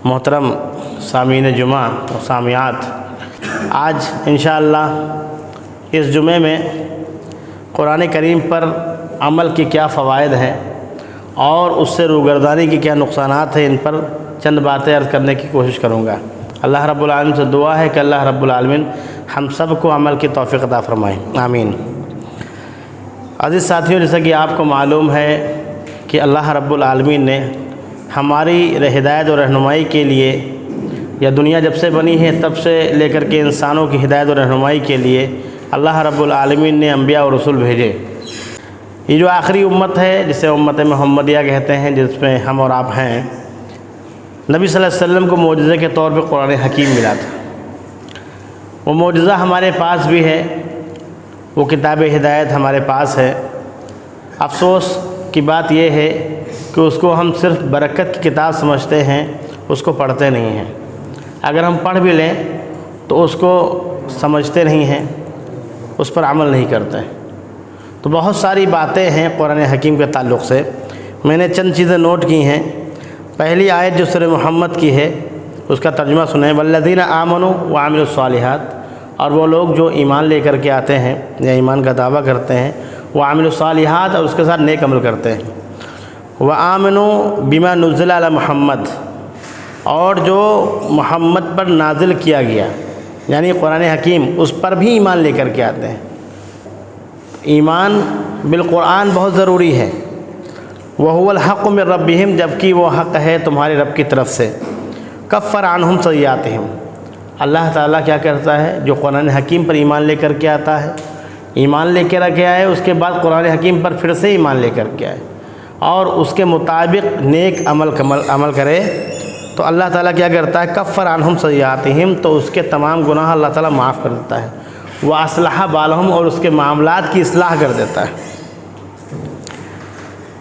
محترم سامعین جمعہ و سامعات، آج انشاءاللہ اس جمعے میں قرآن کریم پر عمل کے کیا فوائد ہیں اور اس سے روگردانی کے کیا نقصانات ہیں، ان پر چند باتیں عرض کرنے کی کوشش کروں گا۔ اللہ رب العالمین سے دعا ہے کہ اللہ رب العالمین ہم سب کو عمل کی توفیق عطا فرمائیں، آمین۔ عزیز ساتھیوں، جیسا کہ آپ کو معلوم ہے کہ اللہ رب العالمین نے ہماری ہدایت و رہنمائی کے لیے، یا دنیا جب سے بنی ہے تب سے لے کر کے انسانوں کی ہدایت و رہنمائی کے لیے اللہ رب العالمین نے انبیاء و رسول بھیجے۔ یہ جو آخری امت ہے جسے امت محمدیہ کہتے ہیں، جس میں ہم اور آپ ہیں، نبی صلی اللہ علیہ وسلم کو معجزے کے طور پہ قرآن حکیم ملا تھا۔ وہ معجزہ ہمارے پاس بھی ہے، وہ کتاب ہدایت ہمارے پاس ہے۔ افسوس کی بات یہ ہے کہ اس کو ہم صرف برکت کی کتاب سمجھتے ہیں، اس کو پڑھتے نہیں ہیں۔ اگر ہم پڑھ بھی لیں تو اس کو سمجھتے نہیں ہیں، اس پر عمل نہیں کرتے ہیں۔ تو بہت ساری باتیں ہیں قرآن حکیم کے تعلق سے، میں نے چند چیزیں نوٹ کی ہیں۔ پہلی آیت جو سورہ محمد کی ہے اس کا ترجمہ سنیں، والذین آمنوا وعملوا الصالحات، اور وہ لوگ جو ایمان لے کر کے آتے ہیں یا ایمان کا دعویٰ کرتے ہیں، وعملوا الصالحات، اور اس کے ساتھ نیک عمل کرتے ہیں، وآمنوا بما نزل علی محمد، اور جو محمد پر نازل کیا گیا یعنی قرآن حکیم، اس پر بھی ایمان لے کر کے آتے ہیں۔ ایمان بالقرآن بہت ضروری ہے۔ وَهُوَ الْحَقُّ مِن رَبِّهِمْ، جبکہ وہ حق ہے تمہارے رب کی طرف سے۔ کفر عنہم سیئاتہم، اللہ تعالیٰ کیا کرتا ہے؟ جو قرآن حکیم پر ایمان لے کر کے آتا ہے، ایمان لے کے رکھے آئے، اس کے بعد قرآن حکیم پر پھر سے ایمان لے کر کے آئے اور اس کے مطابق نیک عمل کرے، تو اللہ تعالیٰ کیا کرتا ہے؟ کفر عنہم سیئاتہم، تو اس کے تمام گناہ اللہ تعالیٰ معاف کر دیتا ہے۔ وَأَصْلَحَ بَالَهُمْ، اور اس کے معاملات کی اصلاح کر دیتا ہے۔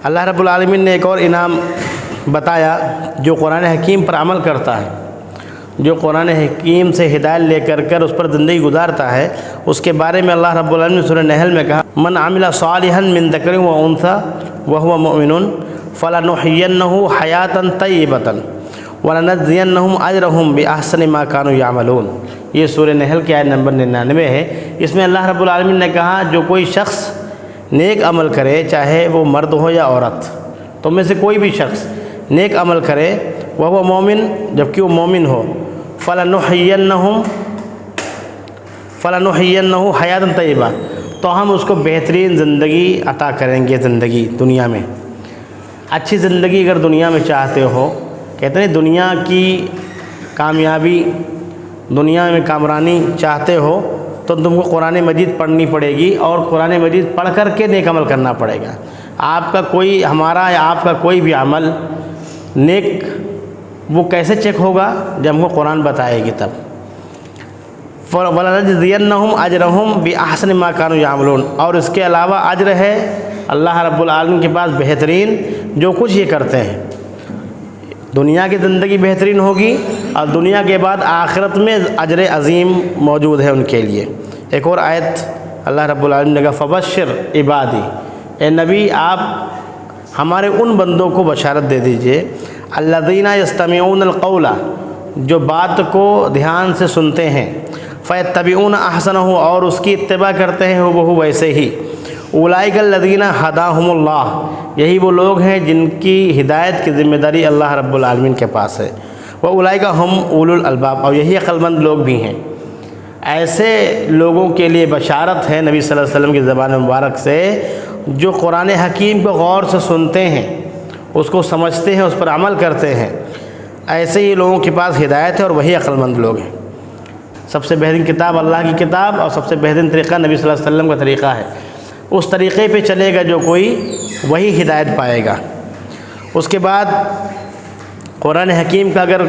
اللہ رب العالمین نے ایک اور انعام بتایا، جو قرآن حکیم پر عمل کرتا ہے، جو قرآن حکیم سے ہدایت لے کر اس پر زندگی گزارتا ہے، اس کے بارے میں اللہ رب العالمین نے سورہ نحل میں کہا، من عمل صالحا من ذکر و انثی وهو مؤمن فلنحینہ حیاتا طیبۃ ولنجزینہم اجرہم باحسن ما كانوا یعملون۔ یہ سورہ نحل کی آیت نمبر 99 ہے۔ اس میں اللہ رب العالمین نے کہا، جو کوئی شخص نیک عمل کرے، چاہے وہ مرد ہو یا عورت، تو میں سے کوئی بھی شخص نیک عمل کرے، وہ مومن، جبکہ وہ مومن ہو، فلنحینہ حیاتا طیبہ، تو ہم اس کو بہترین زندگی عطا کریں گے۔ زندگی دنیا میں اچھی زندگی اگر دنیا میں چاہتے ہو، کہتے ہیں دنیا کی کامیابی، دنیا میں کامرانی چاہتے ہو تو تم کو قرآن مجید پڑھنی پڑے گی، اور قرآن مجید پڑھ کر کے نیک عمل کرنا پڑے گا۔ آپ کا کوئی، ہمارا یا آپ کا کوئی بھی عمل نیک وہ کیسے چیک ہوگا؟ جب ہم کو قرآن بتائے گی تب۔ وَلَنَجْزِيَنَّهُمْ أَجْرَهُمْ بِأَحْسَنِ مَا كَانُوا يَعْمَلُونَ، اور اس کے علاوہ اجر ہے اللہ رب العالمین کے پاس بہترین جو کچھ یہ کرتے ہیں۔ دنیا کی زندگی بہترین ہوگی، اور دنیا کے بعد آخرت میں اجر عظیم موجود ہے ان کے لیے۔ ایک اور آیت اللہ رب العالمین نے کہا، فبشر عبادی، اے نبی آپ ہمارے ان بندوں کو بشارت دے دیجئے، الذین یستمعون القول، جو بات کو دھیان سے سنتے ہیں، فیتبعون احسنہ، اور اس کی اتباع کرتے ہیں وہ ویسے ہی، اولئک الذین ھداھم اللہ، یہی وہ لوگ ہیں جن کی ہدایت کی ذمہ داری اللہ رب العالمین کے پاس ہے، واولئک ھم اولو الالباب، اور یہی عقل مند لوگ بھی ہیں۔ ایسے لوگوں کے لیے بشارت ہے نبی صلی اللہ علیہ وسلم کی زبان مبارک سے، جو قرآن حکیم کو غور سے سنتے ہیں، اس کو سمجھتے ہیں، اس پر عمل کرتے ہیں۔ ایسے ہی لوگوں کے پاس ہدایت ہے، اور وہی عقل مند لوگ ہیں۔ سب سے بہترین کتاب اللہ کی کتاب، اور سب سے بہترین طریقہ نبی صلی اللہ علیہ وسلم کا طریقہ ہے۔ اس طریقے پہ چلے گا جو کوئی، وہی ہدایت پائے گا۔ اس کے بعد قرآن حکیم کا اگر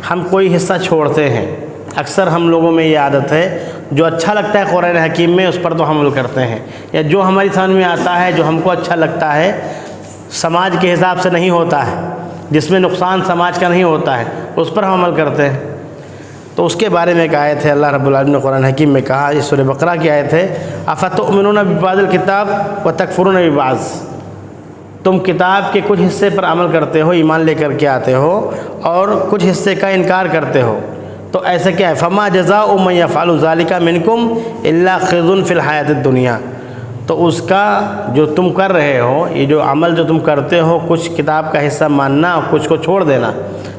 ہم کوئی حصہ چھوڑتے ہیں، اکثر ہم لوگوں میں یہ عادت ہے، جو اچھا لگتا ہے قرآن حکیم میں اس پر تو ہم عمل کرتے ہیں، یا جو ہماری سمجھ میں آتا ہے، جو ہم کو اچھا لگتا ہے، سماج کے حساب سے نہیں ہوتا ہے، جس میں نقصان سماج کا نہیں ہوتا ہے، اس پر ہم عمل کرتے ہیں۔ تو اس کے بارے میں ایک آیت ہے، اللہ رب العالمین نے قرآن حکیم میں کہا، اس سورہ بقرہ کی آیت ہے، افتؤمنون ببعض الکتاب وتکفرون ببعض، تم کتاب کے کچھ حصے پر عمل کرتے ہو، ایمان لے کر کے آتے ہو، اور کچھ حصے کا انکار کرتے ہو، تو ایسا کیا ہے؟ فما جزاء من یفعل ذلک منکم الا خزی فی الحیاۃ الدنیا، تو اس کا جو تم کر رہے ہو، یہ جو عمل جو تم کرتے ہو، کچھ کتاب کا حصہ ماننا اور کچھ کو چھوڑ دینا،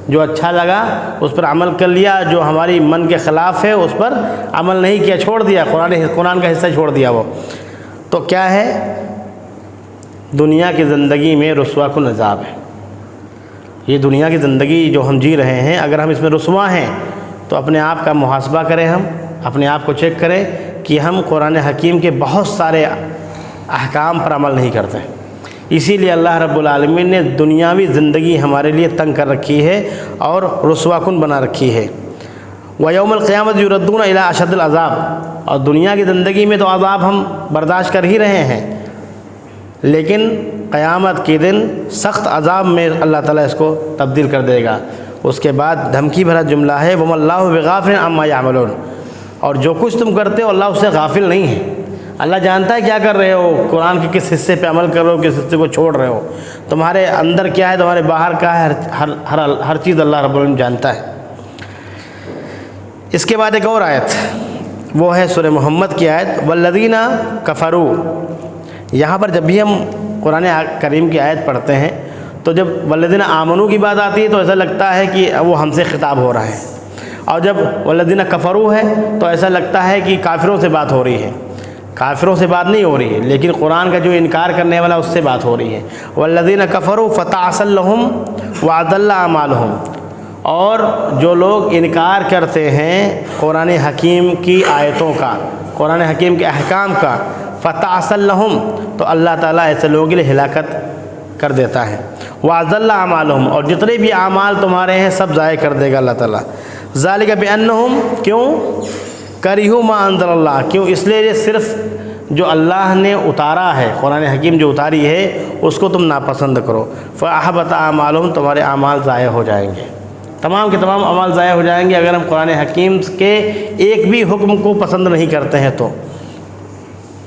جو اچھا لگا اس پر عمل کر لیا، جو ہماری من کے خلاف ہے اس پر عمل نہیں کیا، چھوڑ دیا، قرآن کا حصہ چھوڑ دیا، وہ تو کیا ہے؟ دنیا کی زندگی میں رسوا کن عذاب ہے۔ یہ دنیا کی زندگی جو ہم جی رہے ہیں، اگر ہم اس میں رسوا ہیں تو اپنے آپ کا محاسبہ کریں، ہم اپنے آپ کو چیک کریں کہ ہم قرآن حکیم کے بہت سارے احکام پر عمل نہیں کرتے۔ اسی لیے اللہ رب العالمین نے دنیاوی زندگی ہمارے لیے تنگ کر رکھی ہے اور رسوا کن بنا رکھی ہے۔ وَيَوْمَ الْقِيَامَةِ يُرَدُّونَ إِلَىٰ أَشَدِّ الْعَذَابِ، اور دنیا کی زندگی میں تو عذاب ہم برداشت کر ہی رہے ہیں، لیکن قیامت کے دن سخت عذاب میں اللہ تعالیٰ اس کو تبدیل کر دے گا۔ اس کے بعد دھمکی بھرا جملہ ہے، وَمَا اللَّهُ بِغَافِلٍ عَمَّا يَعْمَلُونَ، اور جو کچھ تم کرتے ہو اللہ اس سے غافل نہیں ہے، اللہ جانتا ہے کیا کر رہے ہو، قرآن کے کس حصے پہ عمل کر رہے ہو، کس حصے کو چھوڑ رہے ہو، تمہارے اندر کیا ہے، تمہارے باہر کیا ہے، ہر چیز اللہ رب العالمین جانتا ہے۔ اس کے بعد ایک اور آیت، وہ ہے سورہ محمد کی آیت، وَالَّذِينَ كَفَرُوا۔ یہاں پر جب بھی ہم قرآن کریم کی آیت پڑھتے ہیں تو جب وَالَّذِينَ آمَنُوا کی بات آتی ہے تو ایسا لگتا ہے کہ وہ ہم سے خطاب ہو رہا ہے، اور جب وَالَّذِينَ كَفَرُوا ہے تو ایسا لگتا ہے کہ کافروں سے بات ہو رہی ہے۔ کافروں سے بات نہیں ہو رہی ہے، لیکن قرآن کا جو انکار کرنے والا اس سے بات ہو رہی ہے۔ وَالَّذِينَ كَفَرُوا فَتَعْسَلْ لَهُمْ وَأَضَلَّ أَعْمَالُهُمْ، اور جو لوگ انکار کرتے ہیں قرآن حکیم کی آیتوں کا، قرآن حکیم کے احکام کا، فَتَعْسَلْ لَهُمْ، تو اللہ تعالیٰ ایسے لوگوں کے لیے ہلاکت کر دیتا ہے۔ وَأَضَلَّ أَعْمَالُهُمْ، اور جتنے بھی اعمال تمہارے ہیں سب ضائع کر دے گا اللہ تعالیٰ۔ ذَلِكَ بِأَنَّهُمْ، کیوں؟ کَرِهُوا مَا أَنزَلَ اللَّهُ، کیوں؟ اس لیے صرف جو اللہ نے اتارا ہے، قرآن حکیم جو اتاری ہے اس کو تم ناپسند کرو۔ فَأَحْبَطَ أَعْمَالُهُمْ، تمہارے اعمال ضائع ہو جائیں گے، تمام کے تمام اعمال ضائع ہو جائیں گے اگر ہم قرآن حکیم کے ایک بھی حکم کو پسند نہیں کرتے ہیں تو۔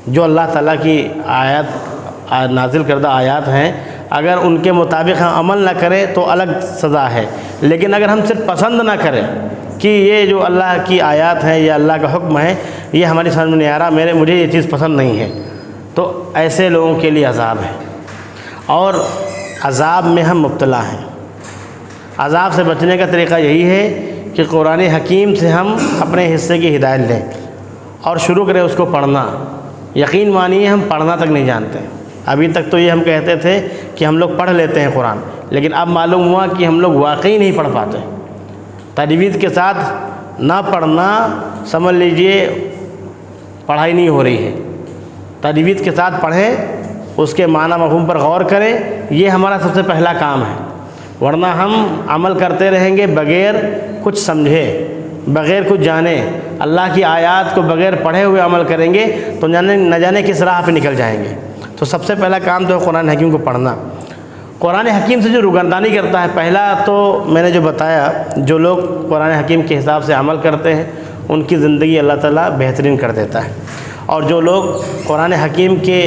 جو اللہ تعالیٰ کی آیات نازل کردہ آیات ہیں، اگر ان کے مطابق ہم عمل نہ کریں تو الگ سزا ہے، لیکن اگر ہم صرف پسند نہ کریں کہ یہ جو اللہ کی آیات ہیں یا اللہ کا حکم ہے یہ ہماری سمجھ میں نہیں آ رہا، مجھے یہ چیز پسند نہیں ہے، تو ایسے لوگوں کے لیے عذاب ہے، اور عذاب میں ہم مبتلا ہیں۔ عذاب سے بچنے کا طریقہ یہی ہے کہ قرآن حکیم سے ہم اپنے حصے کی ہدایت لیں اور شروع کریں اس کو پڑھنا۔ یقین مانیے ہم پڑھنا تک نہیں جانتے، ابھی تک تو یہ ہم کہتے تھے کہ ہم لوگ پڑھ لیتے ہیں قرآن، لیکن اب معلوم ہوا کہ ہم لوگ واقعی نہیں پڑھ پاتے۔ تجوید کے ساتھ نہ پڑھنا سمجھ لیجئے پڑھائی نہیں ہو رہی ہے۔ تجوید کے ساتھ پڑھیں، اس کے معنی مفہوم پر غور کریں، یہ ہمارا سب سے پہلا کام ہے، ورنہ ہم عمل کرتے رہیں گے بغیر کچھ سمجھے، بغیر کچھ جانے، اللہ کی آیات کو بغیر پڑھے ہوئے عمل کریں گے تو نہ جانے کس راہ پہ نکل جائیں گے۔ تو سب سے پہلا کام تو ہے قرآن حکیم کو پڑھنا۔ قرآن حکیم سے جو روگردانی کرتا ہے، پہلا تو میں نے جو بتایا، جو لوگ قرآن حکیم کے حساب سے عمل کرتے ہیں ان کی زندگی اللہ تعالیٰ بہترین کر دیتا ہے، اور جو لوگ قرآن حکیم کے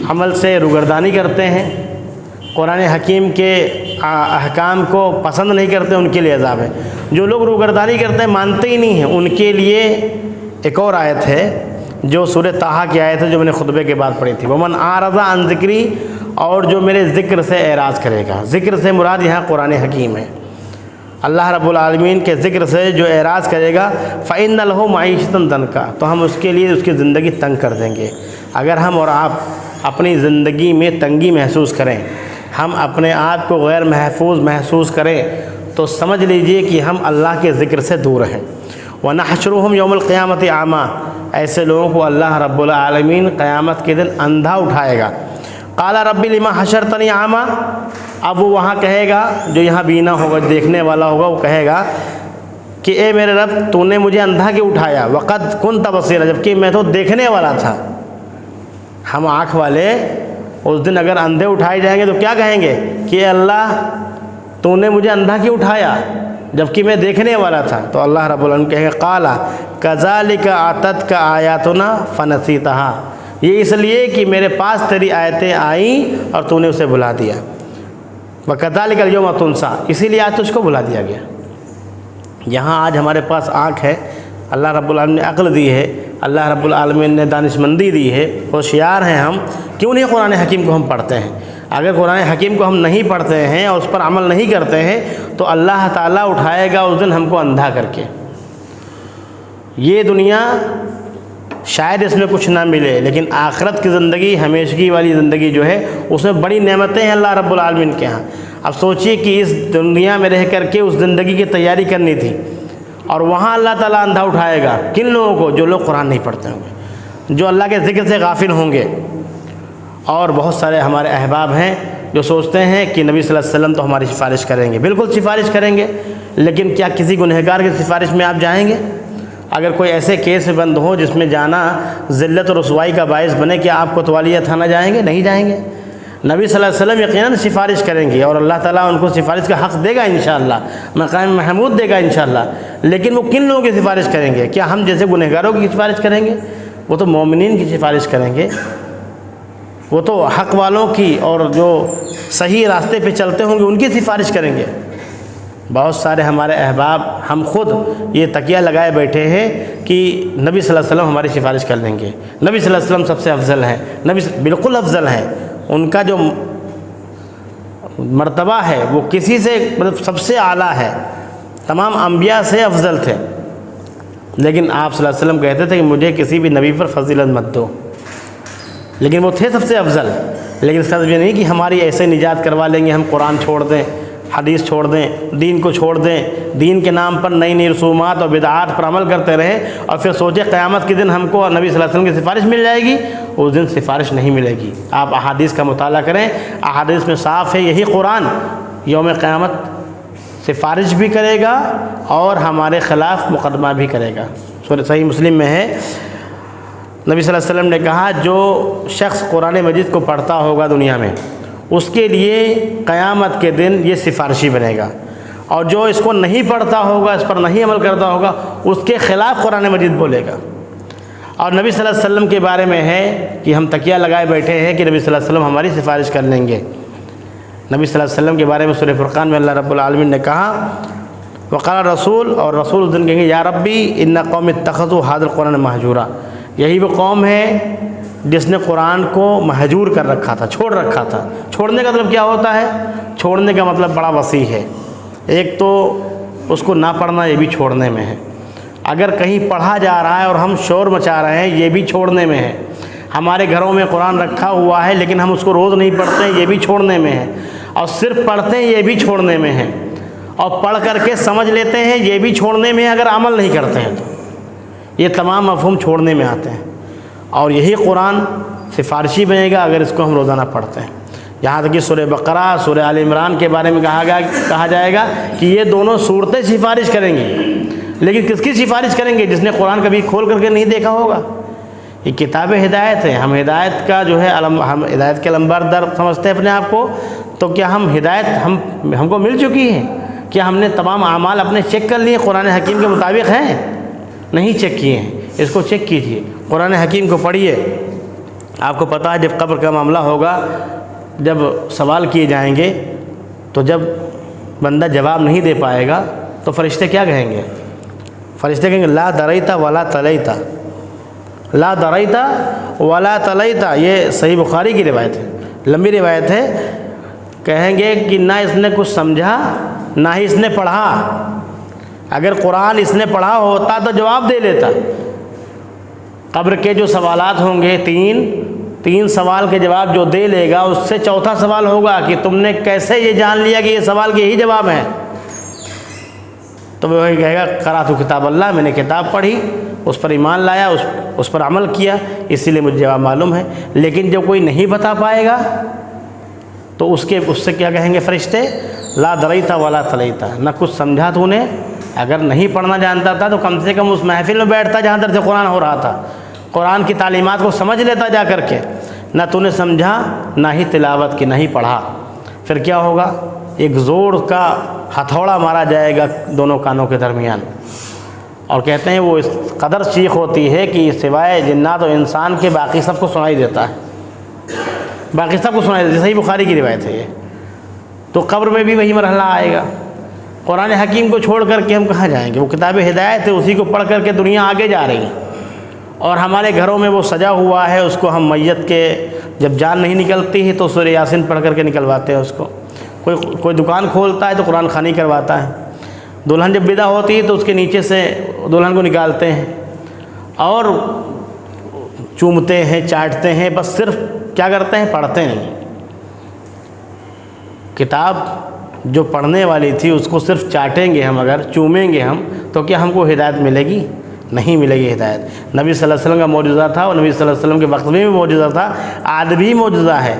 عمل سے روگردانی کرتے ہیں، قرآن حکیم کے احکام کو پسند نہیں کرتے، ان کے لیے عذاب ہے۔ جو لوگ روگردانی کرتے ہیں، مانتے ہی نہیں ہیں، ان کے لیے ایک اور آیت ہے جو سورہ طٰہٰ کی آیت ہے جو میں نے خطبے کے بعد پڑھی تھی، وَمَنْ أَعْرَضَ عَنْ ذِكْرِي، اور جو میرے ذکر سے اعراض کرے گا۔ ذکر سے مراد یہاں قرآن حکیم ہے، اللہ رب العالمین کے ذکر سے جو اعراض کرے گا، فَإِنَّ لَهُ مَعِيشَةً ضَنْكًا، تو ہم اس کے لیے اس کی زندگی تنگ کر دیں گے۔ اگر ہم اور آپ اپنی زندگی میں تنگی محسوس کریں، ہم اپنے آپ کو غیر محفوظ محسوس کریں، تو سمجھ لیجئے کہ ہم اللہ کے ذکر سے دور ہیں۔ وَنَحْشُرُهُمْ يَوْمَ الْقِيَامَةِ أَعْمَىٰ، ایسے لوگوں کو اللہ رب العالمین قیامت کے دن اندھا اٹھائے گا۔ قَالَ رَبِّ لِمَا حَشَرْتَنِي أَعْمَىٰ، اب وہ وہاں کہے گا، جو یہاں بینا ہوگا، دیکھنے والا ہوگا، وہ کہے گا کہ اے میرے رب، تو نے مجھے اندھا کیوں اٹھایا، وَقَدْ كُنْتَ بَصِيرًا، جبکہ میں تو دیکھنے والا تھا۔ ہم آنکھ والے اس دن اگر اندھے اٹھائے جائیں گے تو کیا کہیں گے کہ اے اللہ، تو نے مجھے اندھا کیوں اٹھایا جبکہ میں دیکھنے والا تھا؟ تو اللہ رب العالمین کہے گا قَالَ كَذَلِكَ أَتَتْكَ آيَاتُنَا فَنَسِيتَهَا، یہ اس لیے کہ میرے پاس تیری آیتیں آئیں اور تو نے اسے بھلا دیا۔ وَكَذَلِكَ الْيَوْمَ تُنسَىٰ، اسی لیے آج تجھ کو بھلا دیا گیا۔ یہاں آج ہمارے پاس آنکھ ہے، اللہ رب العالمین نے عقل دی ہے، اللہ رب العالمین نے دانشمندی دی ہے، ہوشیار ہیں ہم، کیوں نہیں قرآن حکیم کو ہم پڑھتے ہیں؟ اگر قرآن حکیم کو ہم نہیں پڑھتے ہیں اور اس پر عمل نہیں کرتے ہیں تو اللہ تعالیٰ اٹھائے گا اس دن ہم کو اندھا کر کے۔ یہ دنیا شاید اس میں کچھ نہ ملے، لیکن آخرت کی زندگی، ہمیشگی والی زندگی جو ہے، اس میں بڑی نعمتیں ہیں اللہ رب العالمین کے ہاں۔ اب سوچئے کہ اس دنیا میں رہ کر کے اس زندگی کی تیاری کرنی تھی، اور وہاں اللہ تعالیٰ اندھا اٹھائے گا کن لوگوں کو؟ جو لوگ قرآن نہیں پڑھتے ہوں گے، جو اللہ کے ذکر سے غافل ہوں گے۔ اور بہت سارے ہمارے احباب ہیں جو سوچتے ہیں کہ نبی صلی اللہ علیہ وسلم تو ہماری سفارش کریں گے، بالکل سفارش کریں گے، لیکن کیا کسی گنہگار کی سفارش میں آپ جائیں گے؟ اگر کوئی ایسے کیس بند ہو جس میں جانا ذلت اور رسوائی کا باعث بنے، کیا آپ کوتوالیہ تھانہ جائیں گے؟ نہیں جائیں گے۔ نبی صلی اللہ علیہ وسلم یقیناً سفارش کریں گے اور اللہ تعالیٰ ان کو سفارش کا حق دے گا انشاءاللہ، مقام محمود دے گا انشاءاللہ، لیکن وہ کن لوگوں کی سفارش کریں گے؟ کیا ہم جیسے گنہگاروں کی سفارش کریں گے؟ وہ تو مومنین کی سفارش کریں گے، وہ تو حق والوں کی اور جو صحیح راستے پہ چلتے ہوں گے ان کی سفارش کریں گے۔ بہت سارے ہمارے احباب، ہم خود یہ تکیہ لگائے بیٹھے ہیں کہ نبی صلی اللہ علیہ وسلم ہماری سفارش کر لیں گے، نبی صلی اللہ علیہ وسلم سب سے افضل ہیں، نبی بالکل افضل ہیں، ان کا جو مرتبہ ہے وہ کسی سے مطلب سب سے اعلیٰ ہے، تمام انبیاء سے افضل تھے، لیکن آپ صلی اللہ علیہ وسلم کہتے تھے کہ مجھے کسی بھی نبی پر فضیلت مت دو، لیکن وہ تھے سب سے افضل۔ لیکن اس کا مطلب یہ نہیں کہ ہماری ایسے نجات کروا لیں گے، ہم قرآن چھوڑ دیں، حدیث چھوڑ دیں، دین کو چھوڑ دیں، دین کے نام پر نئی نئی رسومات اور بدعات پر عمل کرتے رہیں اور پھر سوچیں قیامت کے دن ہم کو نبی صلی اللہ علیہ وسلم کی سفارش مل جائے گی۔ اس دن سفارش نہیں ملے گی۔ آپ احادیث کا مطالعہ کریں، احادیث میں صاف ہے، یہی قرآن یوم قیامت سفارش بھی کرے گا اور ہمارے خلاف مقدمہ بھی کرے گا۔ سورہ صحیح مسلم میں ہے، نبی صلی اللہ علیہ وسلم نے کہا جو شخص قرآن مجید کو پڑھتا ہوگا دنیا میں، اس کے لیے قیامت کے دن یہ سفارشی بنے گا، اور جو اس کو نہیں پڑھتا ہوگا، اس پر نہیں عمل کرتا ہوگا، اس کے خلاف قرآن مجید بولے گا۔ اور نبی صلی اللہ علیہ وسلم کے بارے میں ہے کہ ہم تکیہ لگائے بیٹھے ہیں کہ نبی صلی اللہ علیہ وسلم ہماری سفارش کر لیں گے۔ نبی صلی اللہ علیہ وسلم کے بارے میں سورہ فرقان میں اللہ رب العالمین نے کہا وقال رسول، اور رسول اس دن کہیں گے یا ربی ان قوم اتخذوا ھذا القرآن مہجورا، یہی وہ قوم ہے جس نے قرآن کو مہجور کر رکھا تھا، چھوڑ رکھا تھا۔ چھوڑنے کا مطلب کیا ہوتا ہے؟ چھوڑنے کا مطلب بڑا وسیع ہے، ایک تو اس کو نہ پڑھنا یہ بھی چھوڑنے میں ہے، اگر کہیں پڑھا جا رہا ہے اور ہم شور مچا رہے ہیں یہ بھی چھوڑنے میں ہے، ہمارے گھروں میں قرآن رکھا ہوا ہے لیکن ہم اس کو روز نہیں پڑھتے ہیں یہ بھی چھوڑنے میں ہے، اور صرف پڑھتے ہیں یہ بھی چھوڑنے میں ہے، اور پڑھ کر کے سمجھ لیتے ہیں یہ بھی چھوڑنے میں ہے اگر عمل نہیں کرتے ہیں تو۔ یہ تمام مفہوم چھوڑنے میں آتے ہیں، اور یہی قرآن سفارشی بنے گا اگر اس کو ہم روزانہ پڑھتے ہیں۔ یہاں تک کہ سورہ بقرہ، سورہ آل عمران کے بارے میں کہا جائے گا کہ یہ دونوں صورتیں سفارش کریں گی، لیکن کس کی سفارش کریں گے؟ جس نے قرآن کبھی کھول کر کے نہیں دیکھا ہوگا۔ یہ کتاب ہدایت ہے، ہم ہدایت کا جو ہے ہم ہدایت کے لمبردار سمجھتے ہیں اپنے آپ کو، تو کیا ہم ہدایت ہم کو مل چکی ہے؟ کیا ہم نے تمام اعمال اپنے چیک کر لیے قرآن حکیم کے مطابق ہیں؟ نہیں چیک کیے ہیں، اس کو چیک کیجیے، قرآن حکیم کو پڑھیے۔ آپ کو پتہ ہے جب قبر کا معاملہ ہوگا، جب سوال کیے جائیں گے تو جب بندہ جواب نہیں دے پائے گا تو فرشتے کیا کہیں گے؟ فرشتے کہیں گے لا دریتا ولا تلیتا، لا دریتا ولا تلیتا۔ یہ صحیح بخاری کی روایت ہے، لمبی روایت ہے۔ کہیں گے کہ نہ اس نے کچھ سمجھا نہ ہی اس نے پڑھا، اگر قرآن اس نے پڑھا ہوتا تو جواب دے لیتا۔ قبر کے جو سوالات ہوں گے تین سوال کے جواب جو دے لے گا، اس سے چوتھا سوال ہوگا کہ تم نے کیسے یہ جان لیا کہ یہ سوال کے یہی جواب ہیں؟ تو وہ کہے گا قرأت کتاب اللہ، میں نے کتاب پڑھی، اس پر ایمان لایا، اس پر عمل کیا، اسی لیے مجھے جواب معلوم ہے۔ لیکن جو کوئی نہیں بتا پائے گا تو اس سے کیا کہیں گے فرشتے؟ لا دریتا ولا تلیتا، نہ کچھ سمجھا تو نے، اگر نہیں پڑھنا جانتا تھا تو کم سے کم اس محفل میں بیٹھتا جہاں درس قرآن ہو رہا تھا، قرآن کی تعلیمات کو سمجھ لیتا جا کر کے، نہ تو نے سمجھا نہ ہی تلاوت کی، نہ ہی پڑھا۔ پھر کیا ہوگا؟ ایک زور کا ہتھوڑا مارا جائے گا دونوں کانوں کے درمیان، اور کہتے ہیں وہ اس قدر چیخ ہوتی ہے کہ سوائے جنات و انسان کے باقی سب کو سنائی دیتا ہے، باقی سب کو سنائی دیتا ہے۔ صحیح بخاری کی روایت ہے یہ۔ تو قبر میں بھی وہی مرحلہ آئے گا۔ قرآن حکیم کو چھوڑ کر کے ہم کہاں جائیں گے؟ وہ کتاب ہدایت ہے، اسی کو پڑھ کر کے دنیا آگے جا رہی ہے، اور ہمارے گھروں میں وہ سجا ہوا ہے، اس کو ہم میت کے جب جان نہیں نکلتی ہے تو سورہ یاسین پڑھ کر کے نکلواتے ہیں اس کو۔ کوئی دکان کھولتا ہے تو قرآن خوانی کرواتا ہے۔ دلہن جب ودا ہوتی ہے تو اس کے نیچے سے دلہن کو نکالتے ہیں اور چومتے ہیں، چاٹتے ہیں، بس صرف کیا کرتے ہیں؟ پڑھتے ہیں۔ کتاب جو پڑھنے والی تھی اس کو صرف چاٹیں گے ہم، اگر چومیں گے ہم، تو کیا ہم کو ہدایت ملے گی؟ نہیں ملے گی ہدایت۔ نبی صلی اللہ علیہ وسلم کا معجزہ تھا، اور نبی صلی اللہ علیہ وسلم کے وقت میں بھی معجزہ تھا، آج بھی معجزہ ہے۔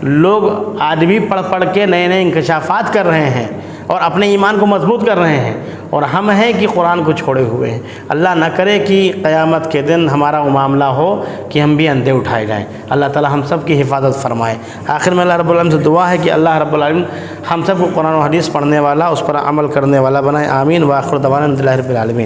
لوگ آج بھی پڑھ کے نئے نئے انکشافات کر رہے ہیں اور اپنے ایمان کو مضبوط کر رہے ہیں، اور ہم ہیں کہ قرآن کو چھوڑے ہوئے ہیں۔ اللہ نہ کرے کہ قیامت کے دن ہمارا وہ معاملہ ہو کہ ہم بھی اندھے اٹھائے جائیں۔ اللہ تعالی ہم سب کی حفاظت فرمائے۔ آخر میں اللہ رب العالمین سے دعا ہے کہ اللہ رب العالمین ہم سب کو قرآن و حدیث پڑھنے والا، اس پر عمل کرنے والا بنائے۔ آمین۔ وآخر دعوانا الحمد للہ رب العالمین۔